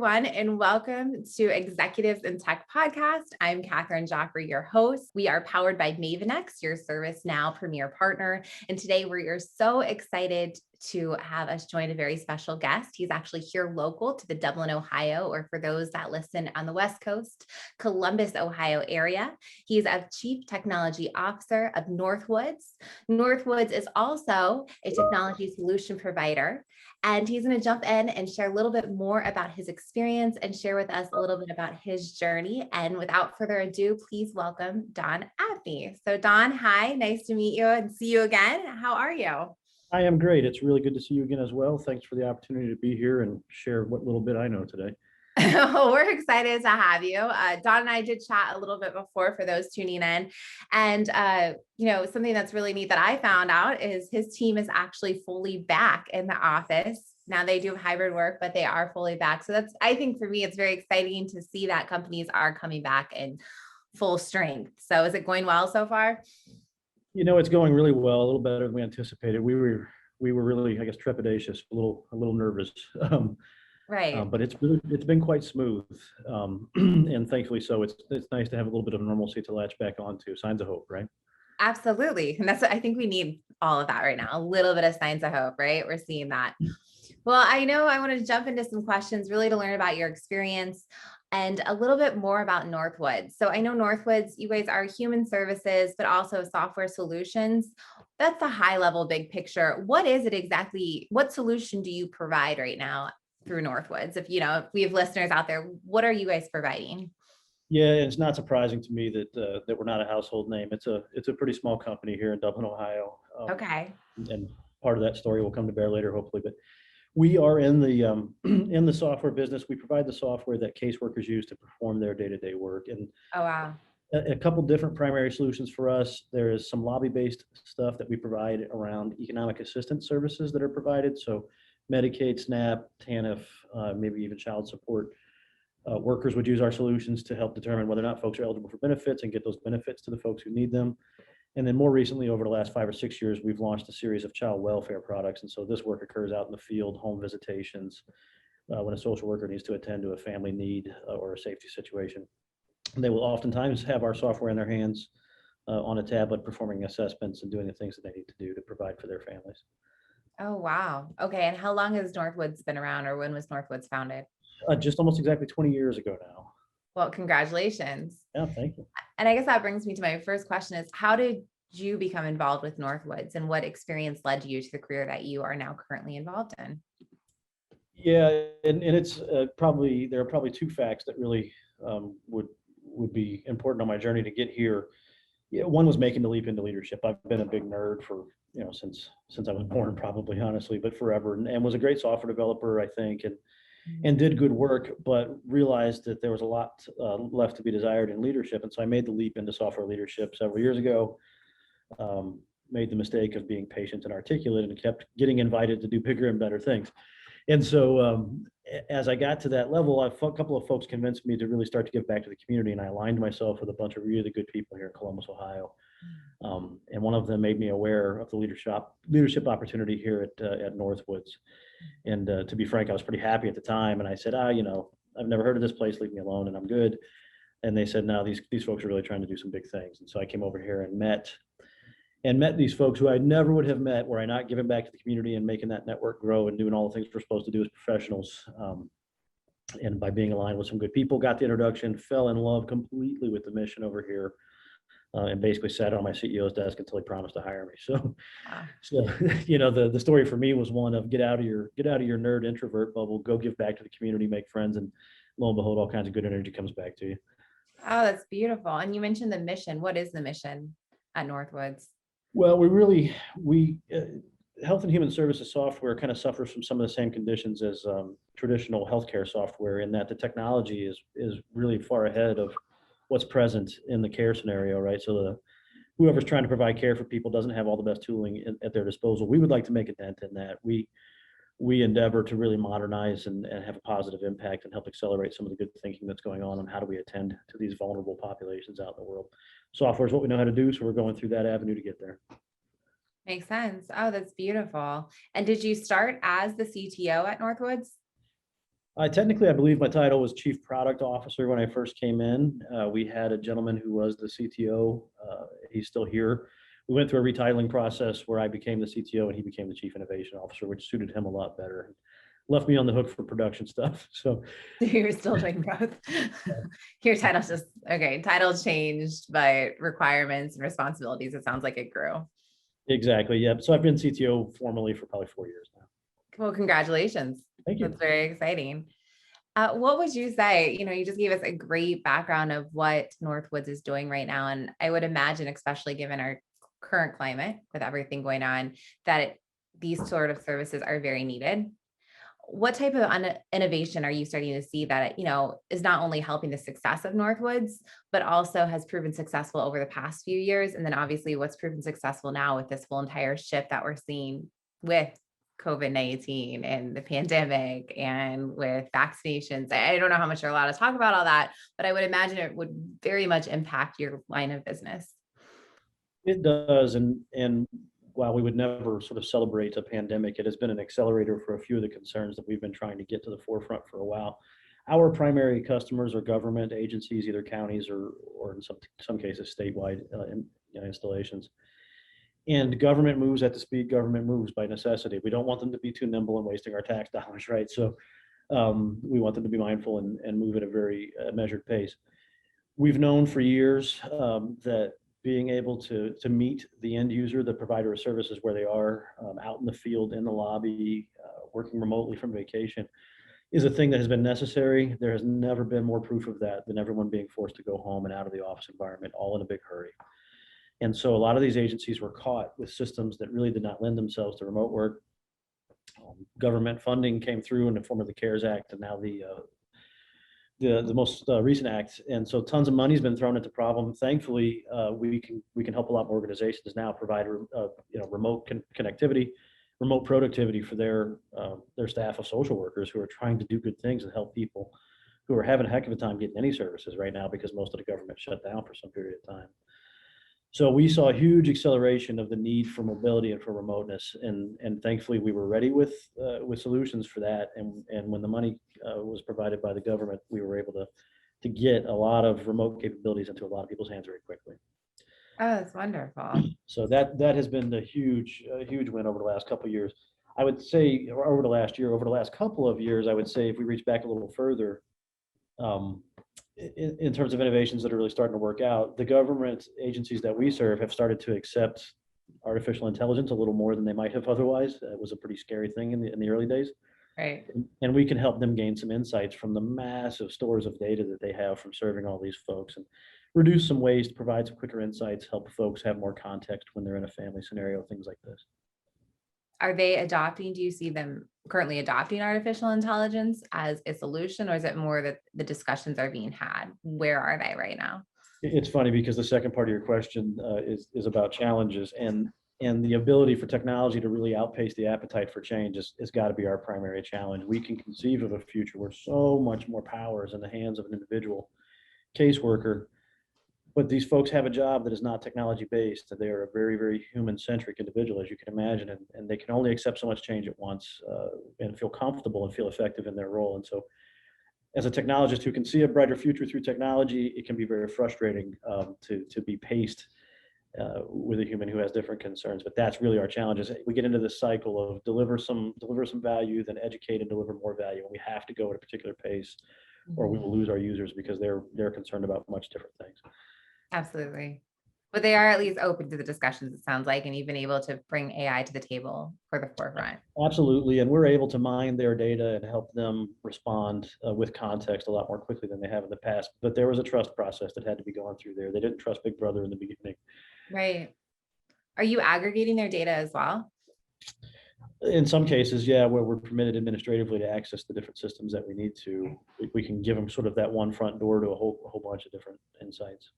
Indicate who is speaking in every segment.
Speaker 1: everyone, and welcome to Executives in Tech Podcast. I'm Catherine Joffrey, your host. We are powered by Mavenex, your ServiceNow premier partner. And today we are so excited to have us join a very special guest. He's actually here local to the Dublin, Ohio, or for those that listen on the West Coast, Columbus, Ohio area. He's a Chief Technology Officer of Northwoods. Northwoods is also a technology solution provider. And he's going to jump in and share a little bit more about his experience and share with us a little bit about his journey. And without further ado, please welcome Don Abney. So Don, hi, nice to meet you and see you again. How are you?
Speaker 2: I am great. It's really good to see you again as well. Thanks for the opportunity to be here and share what little bit I know today.
Speaker 1: We're excited to have you. Don and I did chat a little bit before for those tuning in. And, something that's really neat that I found out is his team is actually fully back in the office. Now they do hybrid work, but they are fully back. So I think for me, it's very exciting to see that companies are coming back in full strength. So is it going well so far?
Speaker 2: It's going really well, a little better than we anticipated. We were really, I guess, trepidatious, a little nervous.
Speaker 1: Right.
Speaker 2: But it's been quite smooth, and thankfully so. It's nice to have a little bit of normalcy to latch back onto. Signs of hope, right?
Speaker 1: Absolutely. And that's what I think we need, all of that right now, a little bit of signs of hope, right? We're seeing that. Well, I know I want to jump into some questions really to learn about your experience and a little bit more about Northwoods. So I know Northwoods, you guys are human services, but also software solutions. That's the high level, big picture. What is it exactly? What solution do you provide right now through Northwoods? If we have listeners out there, what are you guys providing?
Speaker 2: Yeah, it's not surprising to me that we're not a household name. It's a pretty small company here in Dublin, Ohio.
Speaker 1: Okay.
Speaker 2: And part of that story will come to bear later, hopefully. But we are in the in the software business. We provide the software that caseworkers use to perform their day-to-day work. And
Speaker 1: oh wow,
Speaker 2: a couple different primary solutions for us. There is some lobby-based stuff that we provide around economic assistance services that are provided. So Medicaid, SNAP, TANF, maybe even child support. Workers would use our solutions to help determine whether or not folks are eligible for benefits and get those benefits to the folks who need them. And then more recently, over the last 5 or 6 years, we've launched a series of child welfare products. And so this work occurs out in the field, home visitations, when a social worker needs to attend to a family need or a safety situation. And they will oftentimes have our software in their hands on a tablet, performing assessments and doing the things that they need to do to provide for their families.
Speaker 1: Oh, wow. Okay. And how long has Northwoods been around, or when was Northwoods founded?
Speaker 2: Just almost exactly 20 years ago now.
Speaker 1: Well, congratulations.
Speaker 2: Yeah, thank you.
Speaker 1: And I guess that brings me to my first question is, how did you become involved with Northwoods, and what experience led you to the career that you are now currently involved in?
Speaker 2: Yeah, and it's there are probably 2 facts that really would be important on my journey to get here. Yeah, one was making the leap into leadership. I've been a big nerd for since I was born, probably, honestly, but forever, and was a great software developer, I think, and did good work, but realized that there was a lot left to be desired in leadership. And so I made the leap into software leadership several years ago. Made the mistake of being patient and articulate and kept getting invited to do bigger and better things. And so as I got to that level, a couple of folks convinced me to really start to give back to the community, and I aligned myself with a bunch of really good people here in Columbus, Ohio. And one of them made me aware of the leadership opportunity here at Northwoods. And to be frank, I was pretty happy at the time. And I said, I've never heard of this place, leave me alone, and I'm good. And they said, no, these folks are really trying to do some big things. And so I came over here and met these folks who I never would have met were I not giving back to the community and making that network grow and doing all the things we're supposed to do as professionals. And by being aligned with some good people, got the introduction, fell in love completely with the mission over here, and basically sat on my CEO's desk until he promised to hire me. So the story for me was one of get out of your nerd introvert bubble, go give back to the community, make friends, and lo and behold, all kinds of good energy comes back to you.
Speaker 1: Oh, that's beautiful. And you mentioned the mission. What is the mission at Northwoods?
Speaker 2: Well, health and human services software kind of suffers from some of the same conditions as traditional healthcare software, in that the technology is really far ahead of what's present in the care scenario, right? So whoever's trying to provide care for people doesn't have all the best tooling at their disposal. We would like to make a dent in that. We endeavor to really modernize and have a positive impact and help accelerate some of the good thinking that's going on how do we attend to these vulnerable populations out in the world. Software is what we know how to do, so we're going through that avenue to get there.
Speaker 1: Makes sense. Oh, that's beautiful. And did you start as the CTO at Northwoods?
Speaker 2: I believe my title was Chief Product Officer when I first came in. We had a gentleman who was the CTO. He's still here. We went through a retitling process where I became the CTO and he became the Chief Innovation Officer, which suited him a lot better. Left me on the hook for production stuff. So
Speaker 1: You're still doing both. Your title's just, okay, title changed, but requirements and responsibilities, it sounds like it grew.
Speaker 2: exactly, yeah. So I've been CTO formally for probably 4 years now.
Speaker 1: Well, congratulations.
Speaker 2: Thank you.
Speaker 1: That's very exciting. What would you say? You just gave us a great background of what Northwoods is doing right now. And I would imagine, especially given our current climate with everything going on, that these sort of services are very needed. What type of innovation are you starting to see that, is not only helping the success of Northwoods, but also has proven successful over the past few years? And then obviously what's proven successful now with this whole entire shift that we're seeing with COVID-19 and the pandemic and with vaccinations. I don't know how much you're allowed to talk about all that, but I would imagine it would very much impact your line of business.
Speaker 2: It does, and while we would never sort of celebrate a pandemic, it has been an accelerator for a few of the concerns that we've been trying to get to the forefront for a while. Our primary customers are government agencies, either counties or in some cases statewide installations. And government moves at the speed government moves by necessity. We don't want them to be too nimble and wasting our tax dollars, right? So we want them to be mindful and move at a very measured pace. We've known for years that being able to meet the end user, the provider of services where they are, out in the field, in the lobby, working remotely from vacation, is a thing that has been necessary. There has never been more proof of that than everyone being forced to go home and out of the office environment, all in a big hurry. And so a lot of these agencies were caught with systems that really did not lend themselves to remote work. Government funding came through in the form of the CARES Act and now the most recent act, and so tons of money has been thrown at the problem. Thankfully, we can help a lot more organizations now provide remote connectivity, remote productivity for their staff of social workers who are trying to do good things and help people who are having a heck of a time getting any services right now because most of the government shut down for some period of time. So we saw a huge acceleration of the need for mobility and for remoteness, and thankfully we were ready with solutions for that. And when the money was provided by the government, we were able to get a lot of remote capabilities into a lot of people's hands very quickly.
Speaker 1: Oh, that's wonderful.
Speaker 2: So that has been the huge win over the last couple of years. I would say, or over the last couple of years, I would say if we reach back a little further. In terms of innovations that are really starting to work out, the government agencies that we serve have started to accept artificial intelligence a little more than they might have otherwise. It was a pretty scary thing in the early days.
Speaker 1: Right.
Speaker 2: And we can help them gain some insights from the massive stores of data that they have from serving all these folks and reduce some waste, provide some quicker insights, help folks have more context when they're in a family scenario, things like this.
Speaker 1: Are they adopting, do you see them currently adopting artificial intelligence as a solution, or is it more that the discussions are being had? Where are they right now?
Speaker 2: It's funny because the second part of your question is about challenges, and the ability for technology to really outpace the appetite for change has got to be our primary challenge. We can conceive of a future where so much more power is in the hands of an individual caseworker, but these folks have a job that is not technology based. They are a very, very human centric individual, as you can imagine, and they can only accept so much change at once and feel comfortable and feel effective in their role. And so as a technologist who can see a brighter future through technology, it can be very frustrating to be paced with a human who has different concerns. But that's really our challenge. Is we get into this cycle of deliver some value, then educate and deliver more value, and we have to go at a particular pace, or we will lose our users because they're concerned about much different things.
Speaker 1: Absolutely. But they are at least open to the discussions, it sounds like, and you've been able to bring AI to the table for the forefront.
Speaker 2: Absolutely. And we're able to mine their data and help them respond with context a lot more quickly than they have in the past. But there was a trust process that had to be gone through there. They didn't trust Big Brother in the beginning.
Speaker 1: Right. Are you aggregating their data as well?
Speaker 2: In some cases, yeah, where we're permitted administratively to access the different systems that we need to, we can give them sort of that one front door to a whole bunch of different insights.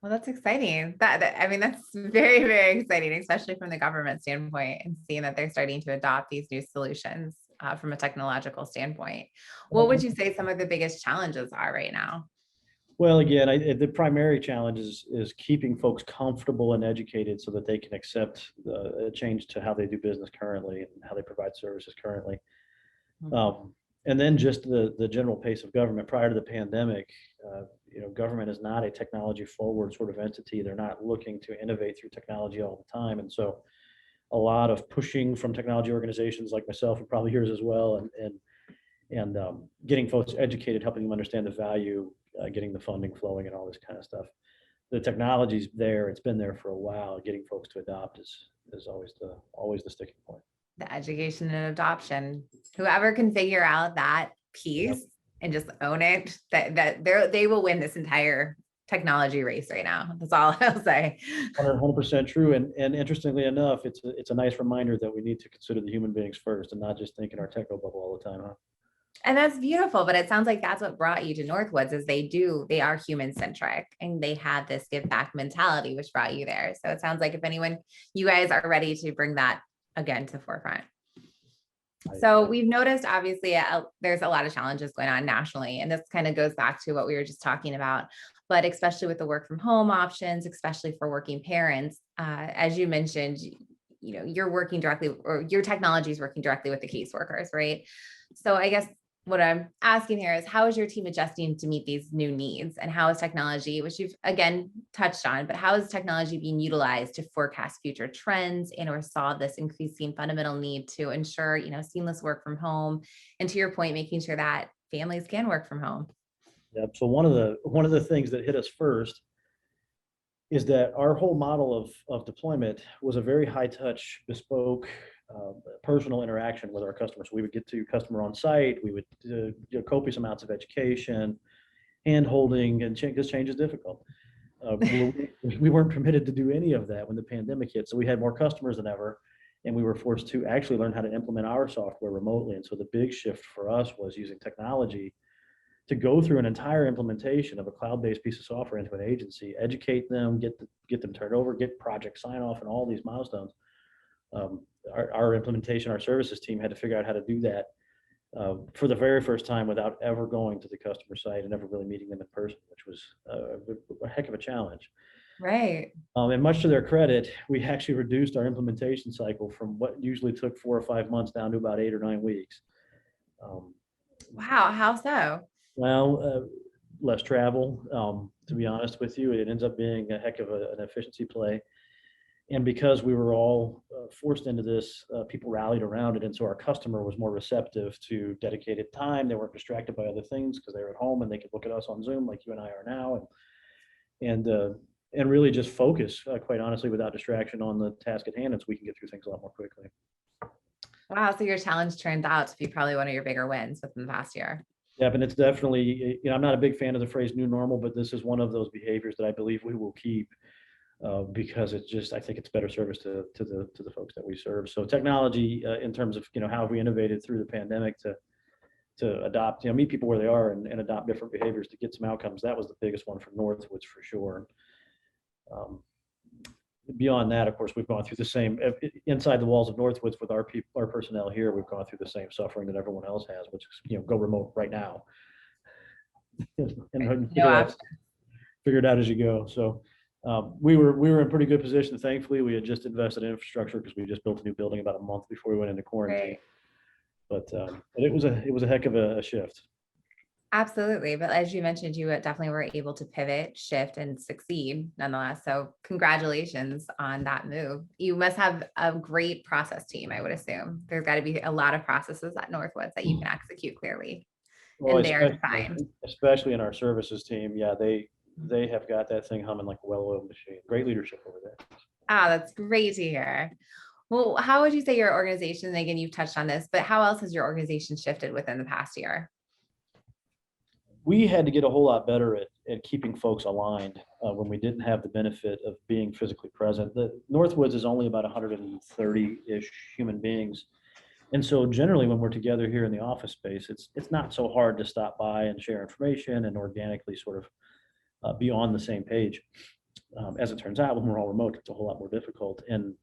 Speaker 1: Well, that's exciting. I mean, that's very, very exciting, especially from the government standpoint, and seeing that they're starting to adopt these new solutions from a technological standpoint. What would you say some of the biggest challenges are right now?
Speaker 2: Well, again, the primary challenge is keeping folks comfortable and educated so that they can accept a change to how they do business currently and how they provide services currently. And then just the general pace of government prior to the pandemic. Government is not a technology forward sort of entity. They're not looking to innovate through technology all the time. And so a lot of pushing from technology organizations like myself and probably yours as well, and getting folks educated, helping them understand the value, getting the funding flowing and all this kind of stuff. The technology's there, it's been there for a while. Getting folks to adopt is always the sticking point.
Speaker 1: The education and adoption, whoever can figure out that piece.
Speaker 2: Yep.
Speaker 1: And just own it, they will win this entire technology race right now. That's all I'll say.
Speaker 2: 100% true. And interestingly enough, it's a nice reminder that we need to consider the human beings first and not just think in our techno bubble all the time, huh?
Speaker 1: And that's beautiful, but it sounds like that's what brought you to Northwoods is they are human centric and they had this give back mentality, which brought you there. So it sounds like if anyone, you guys are ready to bring that again to the forefront. So we've noticed, obviously, there's a lot of challenges going on nationally, and this kind of goes back to what we were just talking about, but especially with the work from home options, especially for working parents, as you mentioned, you're working directly, or your technology is working directly with the caseworkers, right? So I guess what I'm asking here is how is your team adjusting to meet these new needs, and how is technology, which you've again touched on, but how is technology being utilized to forecast future trends and or solve this increasing fundamental need to ensure, seamless work from home, and to your point, making sure that families can work from home?
Speaker 2: Yep. So one of the things that hit us first is that our whole model of deployment was a very high touch, bespoke, personal interaction with our customers. We would get to customer on site. We would do copious amounts of education, hand holding, and this change is difficult. We weren't permitted to do any of that when the pandemic hit. So we had more customers than ever, and we were forced to actually learn how to implement our software remotely. And so the big shift for us was using technology to go through an entire implementation of a cloud-based piece of software into an agency, educate them, get them turned over, get project sign off, and all these milestones. Our implementation, our services team had to figure out how to do that for the very first time without ever going to the customer site and never really meeting them in person, which was a heck of a challenge.
Speaker 1: Right.
Speaker 2: And much to their credit, we actually reduced our implementation cycle from what usually took 4 or 5 months down to about 8 or 9 weeks.
Speaker 1: Wow. How so?
Speaker 2: Well, less travel. To be honest with you, it ends up being a heck of an efficiency play. And because we were all forced into this, people rallied around it. And so our customer was more receptive to dedicated time. They weren't distracted by other things because they were at home and they could look at us on Zoom like you and I are now, and really just focus, quite honestly, without distraction on the task at hand. And so we can get through things a lot more quickly.
Speaker 1: Wow. So your challenge turned out to be probably one of your bigger wins within the past year.
Speaker 2: Yeah, and it's definitely, I'm not a big fan of the phrase new normal, but this is one of those behaviors that I believe we will keep because it's just, I think it's better service to the folks that we serve. So technology, in terms of, how have we innovated through the pandemic to adopt, meet people where they are and adopt different behaviors to get some outcomes. That was the biggest one for Northwoods for sure. Beyond that, of course, we've gone through the same inside the walls of Northwoods with our personnel here. We've gone through the same suffering that everyone else has, which is go remote right now and figure it out as you go. So we were in pretty good position. Thankfully, we had just invested in infrastructure because we just built a new building about a month before we went into quarantine. Right. But it was a heck of a shift.
Speaker 1: Absolutely. But as you mentioned, you definitely were able to pivot, shift, and succeed nonetheless. So congratulations on that move. You must have a great process team, I would assume. There's got to be a lot of processes at Northwoods that you can execute clearly.
Speaker 2: Well,
Speaker 1: and they're defined.
Speaker 2: Especially in our services team. Yeah, they have got that thing humming like a well-oiled machine. Great leadership over there.
Speaker 1: Ah, that's great to hear. Well, how would you say your organization, and again, you've touched on this, but how else has your organization shifted within the past year?
Speaker 2: We had to get a whole lot better at keeping folks aligned when we didn't have the benefit of being physically present. The Northwoods is only about 130-ish human beings. And so generally when we're together here in the office space, it's not so hard to stop by and share information and organically sort of be on the same page. As it turns out, when we're all remote, it's a whole lot more difficult. And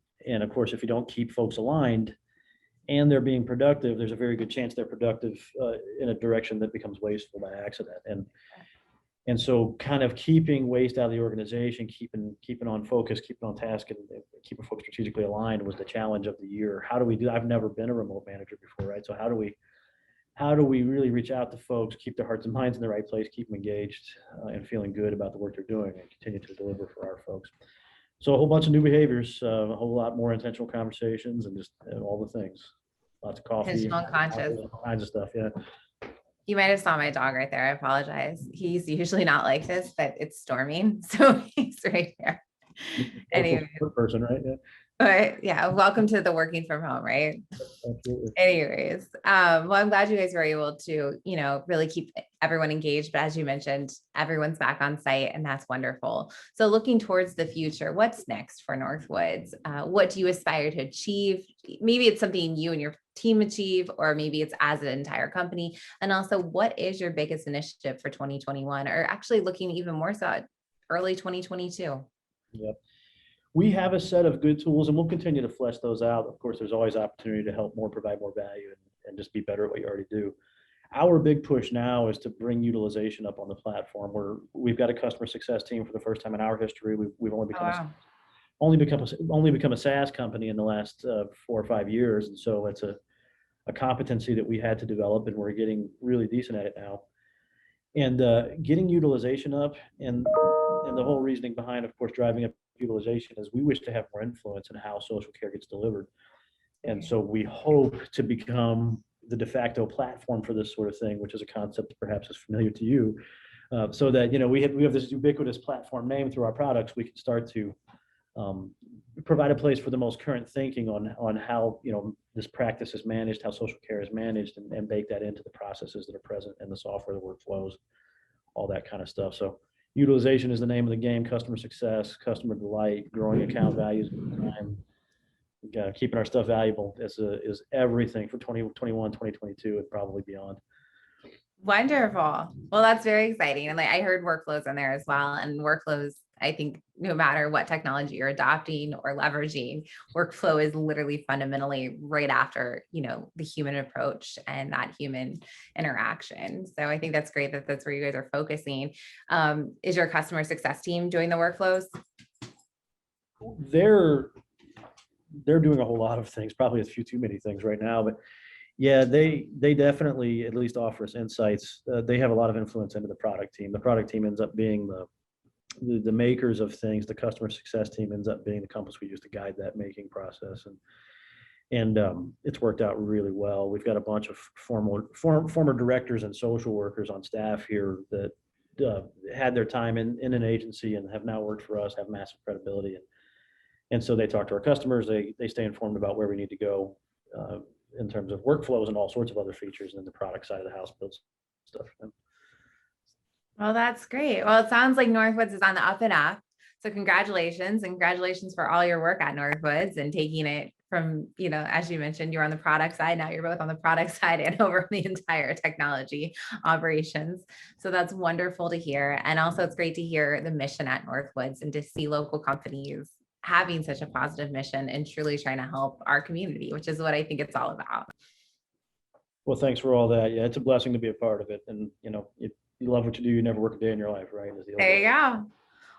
Speaker 2: of course, if you don't keep folks aligned and they're being productive, there's a very good chance they're productive in a direction that becomes wasteful by accident. And so kind of keeping waste out of the organization, keeping on focus, keeping on task, and keeping folks strategically aligned was the challenge of the year. How do we do? I've never been a remote manager before, right? So how do how do we really reach out to folks, keep their hearts and minds in the right place, keep them engaged and feeling good about the work they're doing, and continue to deliver for our folks. So a whole bunch of new behaviors, a whole lot more intentional conversations, and just all the things. Lots of coffee,
Speaker 1: Intentional and conscious.
Speaker 2: all kinds of stuff. Yeah.
Speaker 1: You might have saw my dog right there. I apologize. He's usually not like this, but it's storming, so he's right there. Anyway,
Speaker 2: Person, right? Yeah.
Speaker 1: but yeah, welcome to the working from home, right?
Speaker 2: Absolutely.
Speaker 1: Anyways, well, I'm glad you guys were able to, really keep everyone engaged. But as you mentioned, everyone's back on site, and that's wonderful. So looking towards the future, what's next for Northwoods? What do you aspire to achieve? Maybe it's something you and your team achieve, or maybe it's as an entire company. And also, what is your biggest initiative for 2021, or actually looking even more so at early 2022?
Speaker 2: Yep. We have a set of good tools, and we'll continue to flesh those out. Of course, there's always opportunity to help more, provide more value, and just be better at what you already do. Our big push now is to bring utilization up on the platform. We've got a customer success team for the first time in our history. We've only become only become a SaaS company in the last 4 or 5 years, and so it's a competency that we had to develop, and we're getting really decent at it now. And getting utilization up, and the whole reasoning behind, of course, driving up utilization is we wish to have more influence in how social care gets delivered. And so we hope to become the de facto platform for this sort of thing, which is a concept that perhaps is familiar to you, so that we have this ubiquitous platform name through our products. We can start to provide a place for the most current thinking on how this practice is managed, how social care is managed, and bake that into the processes that are present in the software, the workflows, all that kind of stuff. So utilization is the name of the game. Customer success, customer delight, growing account values over time, keeping our stuff valuable is everything for 2021, 2022, and probably beyond.
Speaker 1: Wonderful. Well, that's very exciting. And I heard workflows in there as well. And workflows, I think no matter what technology you're adopting or leveraging, workflow is literally fundamentally right after, the human approach and that human interaction. So I think that's great that that's where you guys are focusing. Is your customer success team doing the workflows?
Speaker 2: They're doing a whole lot of things, probably a few too many things right now, but yeah, they definitely at least offer us insights. They have a lot of influence into the product team. The product team ends up being the makers of things. The customer success team ends up being the compass we use to guide that making process, and it's worked out really well. We've got a bunch of former directors and social workers on staff here that had their time in an agency and have now worked for us, have massive credibility, and so they talk to our customers. They stay informed about where we need to go in terms of workflows and all sorts of other features, and then the product side of the house builds stuff for them.
Speaker 1: Well, that's great. Well, it sounds like Northwoods is on the up and up. So congratulations, and congratulations for all your work at Northwoods and taking it from, as you mentioned, you're on the product side. Now you're both on the product side and over the entire technology operations. So that's wonderful to hear. And also it's great to hear the mission at Northwoods and to see local companies having such a positive mission and truly trying to help our community, which is what I think it's all about.
Speaker 2: Well, thanks for all that. Yeah, it's a blessing to be a part of it. And, if you love what you do, you never work a day in your life, right?
Speaker 1: There you go.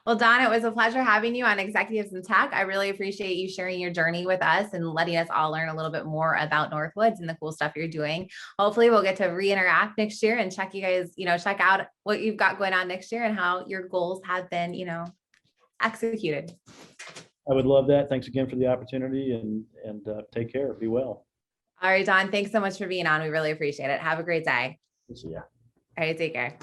Speaker 1: Well, Don, it was a pleasure having you on Executives in Tech. I really appreciate you sharing your journey with us and letting us all learn a little bit more about Northwoods and the cool stuff you're doing. Hopefully we'll get to re-interact next year and check you guys, check out what you've got going on next year and how your goals have been, executed.
Speaker 2: I would love that. Thanks again for the opportunity, and take care. Be well.
Speaker 1: All right, Don, thanks so much for being on. We really appreciate it. Have a great day.
Speaker 2: See ya.
Speaker 1: All right, take care.